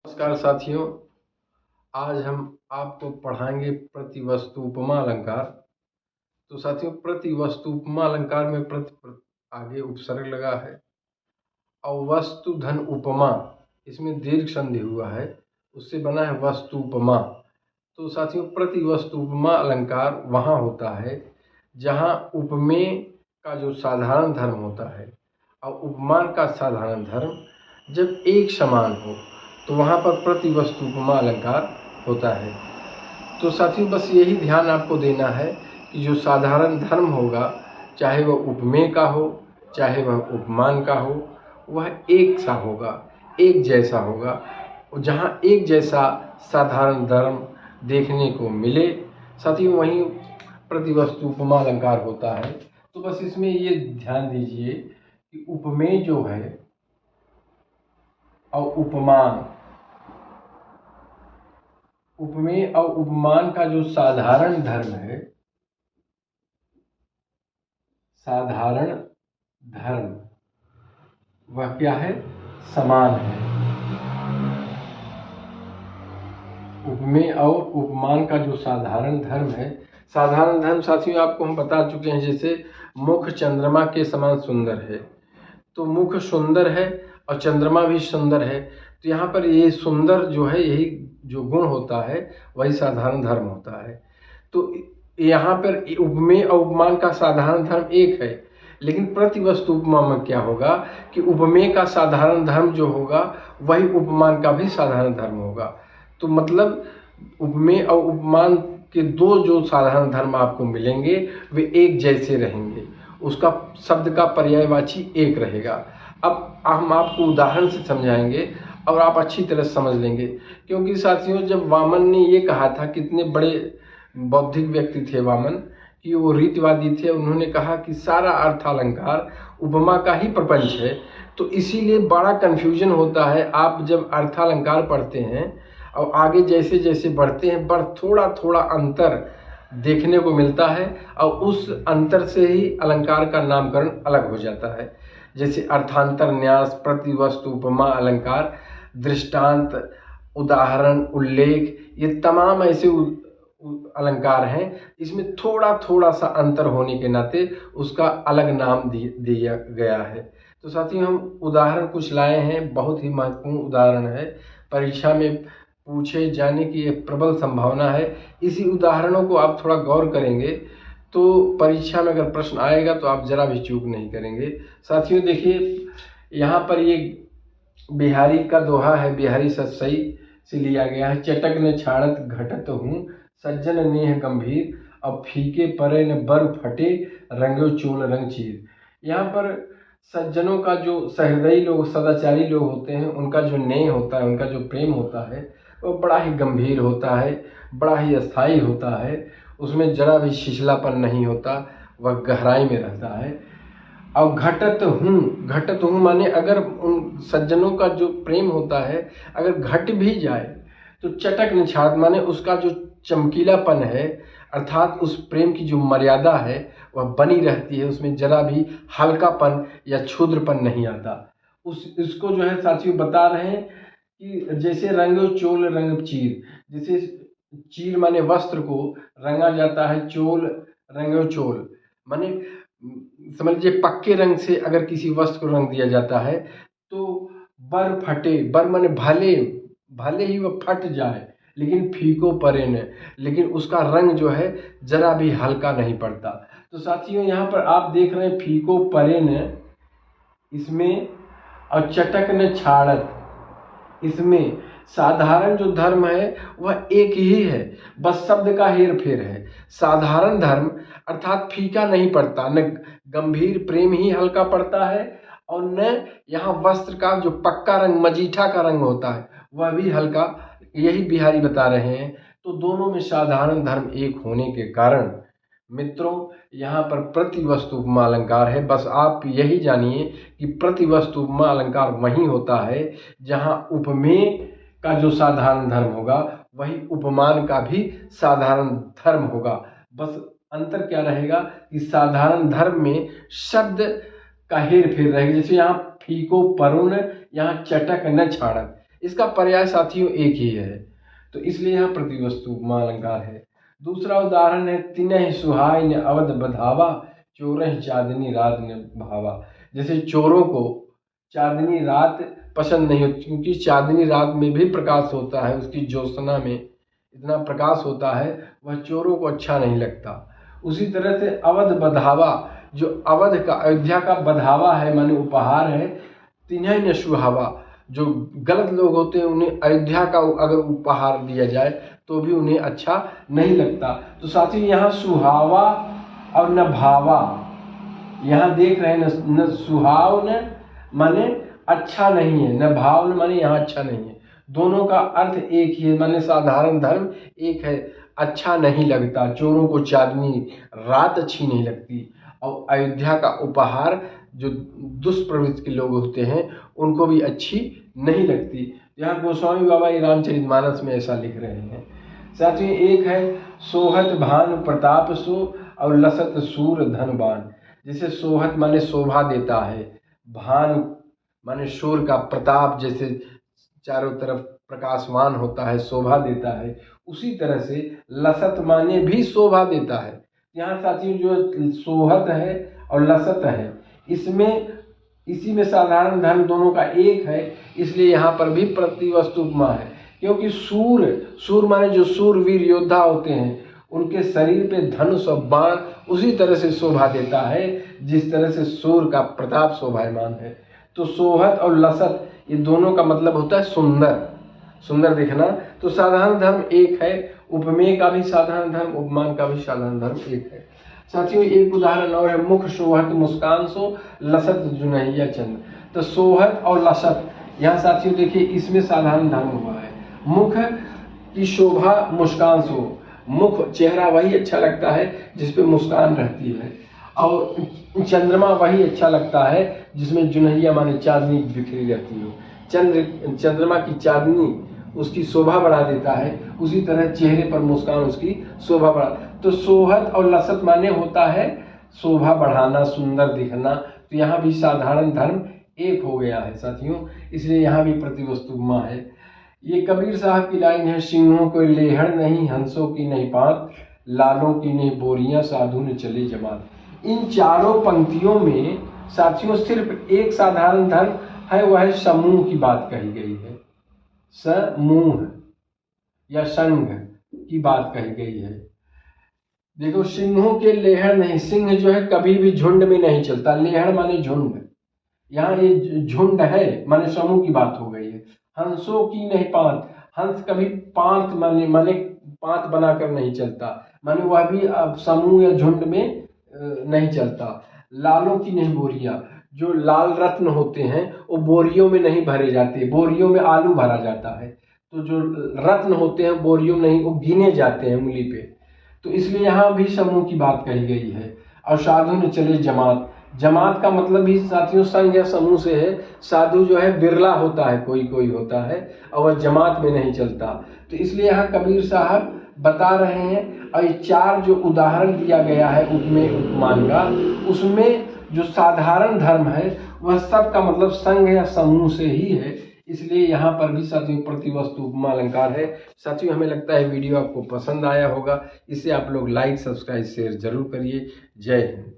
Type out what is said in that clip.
नमस्कार साथियों, आज हम आपको पढ़ाएंगे प्रतिवस्तु उपमा अलंकार। तो साथियों, प्रतिवस्तु उपमा अलंकार में आगे उपसर्ग लगा है और वस्तु धन उपमा, इसमें दीर्घ संधि हुआ है, उससे बना है वस्तु उपमा। तो साथियों, प्रतिवस्तु उपमा अलंकार वहाँ होता है जहाँ उपमेय का जो साधारण धर्म होता है और उपमान का साधारण धर्म जब एक समान हो तो वहाँ पर प्रतिवस्तु उपमा अलंकार होता है। तो साथियों, बस यही ध्यान आपको देना है कि जो साधारण धर्म होगा, चाहे वह उपमेय का हो चाहे वह उपमान का हो, वह एक सा होगा, एक जैसा होगा। जहाँ एक जैसा साधारण धर्म देखने को मिले साथियों, वहीं प्रतिवस्तु उपमा अलंकार होता है। तो बस इसमें ये ध्यान दीजिए कि उपमेय जो है और उपमेय और उपमान का जो साधारण धर्म है, साधारण धर्म वह क्या है? समान है। उपमेय और उपमान का जो साधारण धर्म है, साधारण धर्म साथियों आपको हम बता चुके हैं। जैसे मुख चंद्रमा के समान सुंदर है, तो मुख सुंदर है और चंद्रमा भी सुंदर है, तो यहाँ पर ये सुंदर जो है, यही जो गुण होता है वही साधारण धर्म होता है। तो यहाँ पर उपमेय और उपमान का साधारण धर्म एक है, लेकिन प्रतिवस्तु उपमा में क्या होगा कि उपमेय का साधारण धर्म जो होगा वही उपमान का भी साधारण धर्म होगा। तो मतलब उपमेय और उपमान के दो जो साधारण धर्म आपको मिलेंगे वे एक जैसे रहेंगे, उसका शब्द का पर्यायवाची एक रहेगा। अब हम आपको उदाहरण से समझाएंगे और आप अच्छी तरह समझ लेंगे, क्योंकि साथियों जब वामन ने ये कहा था, कितने बड़े बौद्धिक व्यक्ति थे वामन, कि वो रीतिवादी थे, उन्होंने कहा कि सारा अर्थालंकार उपमा का ही प्रपंच है। तो इसीलिए बड़ा कन्फ्यूजन होता है। आप जब अर्थालंकार पढ़ते हैं और आगे जैसे जैसे बढ़ते हैं, थोड़ा थोड़ा अंतर देखने को मिलता है और उस अंतर से ही अलंकार का नामकरण अलग हो जाता है। जैसे अर्थांतर न्यास, प्रतिवस्तु उपमा अलंकार, दृष्टांत, उदाहरण, उल्लेख, ये तमाम ऐसे अलंकार हैं, इसमें थोड़ा थोड़ा सा अंतर होने के नाते उसका अलग नाम दिया गया है। तो साथियों, हम उदाहरण कुछ लाए हैं, बहुत ही महत्वपूर्ण उदाहरण है, परीक्षा में पूछे जाने की एक प्रबल संभावना है। इसी उदाहरणों को आप थोड़ा गौर करेंगे तो परीक्षा में अगर प्रश्न आएगा तो आप जरा भी चूक नहीं करेंगे। साथियों देखिए, यहाँ पर ये बिहारी का दोहा है, बिहारी सतसई से लिया गया है। चटक न छाड़त घटत हूँ, सज्जन नेह गंभीर, अब फीके परे न बर फटे, रंगो चोल रंग चीर। यहाँ पर सज्जनों का जो सहृदयी लोग, सदाचारी लोग होते हैं, उनका जो नेह होता है, उनका जो प्रेम होता है, वो बड़ा ही गंभीर होता है, बड़ा ही अस्थाई होता है, उसमें जरा भी छिछलापन नहीं होता, वह गहराई में रहता है। और घटत हूँ माने अगर उन सज्जनों का जो प्रेम होता है अगर घट भी जाए तो चटक निछाड़ माने उसका जो चमकीलापन है, अर्थात उस प्रेम की जो मर्यादा है वह बनी रहती है, उसमें जरा भी हल्कापन या क्षुद्रपन नहीं आता। इसको जो है साथियों बता रहे हैं कि जैसे रंगो चोल रंग चीर, जैसे चीर माने वस्त्र को रंगा जाता है, चोल रंगो चोल माने समझ लीजिए पक्के रंग से अगर किसी वस्त्र को रंग दिया जाता है तो बर फटे, बर माने भले ही वह फट जाए, लेकिन फीको परे न, लेकिन उसका रंग जो है जरा भी हल्का नहीं पड़ता। तो साथियों यहाँ पर आप देख रहे हैं फीको परे न इसमें और चटक न छाड़त, इसमें साधारण जो धर्म है वह एक ही है, बस शब्द का हेर फेर है। साधारण धर्म अर्थात फीका नहीं पड़ता, न गंभीर प्रेम ही हल्का पड़ता है, और न यहाँ वस्त्र का जो पक्का रंग, मजीठा का रंग होता है वह भी हल्का, यही बिहारी बता रहे हैं। तो दोनों में साधारण धर्म एक होने के कारण मित्रों यहाँ पर प्रतिवस्तु उपमा अलंकार है। बस आप यही जानिए कि प्रतिवस्तु उपमा अलंकार वही होता है जहाँ उपमेय का जो साधारण धर्म होगा वही उपमान का भी साधारण धर्म होगा। बस अंतर क्या रहेगा कि साधारण धर्म में शब्द का हेर फेर रहेगा। जैसे यहाँ फीको परुन, यहाँ चटक न छाड़त, इसका पर्याय साथियों एक ही है, तो इसलिए यहाँ प्रतिवस्तु उपमा अलंकार है। दूसरा उदाहरण है तिनहि सुहाय न अवध बधावा, चोरहि चांदनी रात न भावा। जैसे चोरों को चांदनी रात पसंद नहीं होती, क्योंकि चांदनी रात में भी प्रकाश होता है, उसकी ज्योत्सना में इतना प्रकाश होता है, वह चोरों को अच्छा नहीं लगता। उसी तरह से अवध बधावा, जो अवध का अयोध्या का बधावा है माने उपहार है, तिन्हि न सुहावा, जो गलत लोग होते हैं उन्हें अयोध्या का अगर उपहार दिया जाए तो भी उन्हें अच्छा नहीं लगता। तो साथियों यहाँ सुहावा और न भावा, यहाँ देख रहे हैं न सुहाव न माने अच्छा नहीं है, न भाव न माने यहाँ अच्छा नहीं है, दोनों का अर्थ एक ही है, माने साधारण धर्म एक है, अच्छा नहीं लगता, चोरों को चांदनी रात अच्छी नहीं लगती, और अयोध्या का उपहार जो दुष्प्रवृत्ति के लोग होते हैं उनको भी अच्छी नहीं लगती। यहाँ गोस्वामी बाबा रामचरितमानस में ऐसा लिख रहे हैं। साथियों एक है सोहत भानु प्रताप सो और लसत सूर धनबान। जैसे सोहत माने शोभा देता है, भान माने सूर्य का प्रताप जैसे चारों तरफ प्रकाशमान होता है, शोभा देता है, उसी तरह से लसत माने भी शोभा देता है। यहाँ साथियों जो सोहत है और लसत है, इसी में साधारण धर्म दोनों का एक है, इसलिए यहाँ पर भी प्रतिवस्तु उपमा है। क्योंकि सूर माने जो सूरवीर योद्धा होते हैं उनके शरीर पे धनुष और बाण उसी तरह से शोभा देता है जिस तरह से सूर्य का प्रताप शोभायमान है। तो सोहत और लसत ये दोनों का मतलब होता है सुंदर दिखना। तो साधारण धर्म एक है, उपमेय का भी साधारण धर्म, उपमान का भी साधारण धर्म एक है। साथियों एक उदाहरण और है मुख सोहत मुस्कान सो लसत जुनहिया चंद। तो सोहत और लसत यहाँ साथियों देखिए इसमें साधारण धर्म हुआ है। मुख की शोभा मुस्कान सो, मुख चेहरा वही अच्छा लगता है जिसपे मुस्कान रहती है, और चंद्रमा वही अच्छा लगता है जिसमें जुनहिया माने चांदनी बिखरी रहती हो। चंद्रमा की चांदनी उसकी शोभा बढ़ा देता है, उसी तरह चेहरे पर मुस्कान उसकी शोभा बढ़ा। तो सोहत और लसत माने होता है शोभा बढ़ाना, सुंदर दिखना। तो यहाँ भी साधारण धर्म एक हो गया है साथियों, इसलिए यहाँ भी प्रतिवस्तु उपमा है। ये कबीर साहब की लाइन है, सिंहों को लेहड़ नहीं, हंसों की नहीं पात, लालों की नहीं बोरियां, साधु ने चले जमात। इन चारों पंक्तियों में साथियों सिर्फ एक साधारण धर्म है, वह है समूह की बात कही गई है। समूह या संघ की बात कही गई है। देखो सिंहों के लेहड़ नहीं, सिंह जो है कभी भी झुंड में नहीं चलता, लेहड़ माने झुंड, यहाँ ये झुंड है माने समूह की बात हो गई है। हंसों की नहीं पांत, हंस कभी पांत माने पांत बनाकर नहीं चलता, माने वह भी अब समूह या झुंड में नहीं चलता। लालों की नहीं बोरिया, जो लाल रत्न होते हैं वो बोरियों में नहीं भरे जाते, बोरियों में आलू भरा जाता है, तो जो रत्न होते हैं बोरियों में नहीं, वो गिने जाते हैं उंगली पे। तो इसलिए यहाँ भी समूह की बात कही गई है। और साधु ने चले जमात, जमात का मतलब भी साथियों संघ या समूह से है। साधु जो है बिरला होता है, कोई होता है, और वह जमात में नहीं चलता। तो इसलिए यहाँ कबीर साहब बता रहे हैं, और ये चार जो उदाहरण दिया गया है उपमेय उपमान का, उसमें जो साधारण धर्म है वह सब का मतलब संघ या समूह से ही है, इसलिए यहाँ पर भी साथियों प्रतिवस्तु उपमा अलंकार है। साथियों हमें लगता है वीडियो आपको पसंद आया होगा, इसे आप लोग लाइक सब्सक्राइब शेयर जरूर करिए। जय हिंद।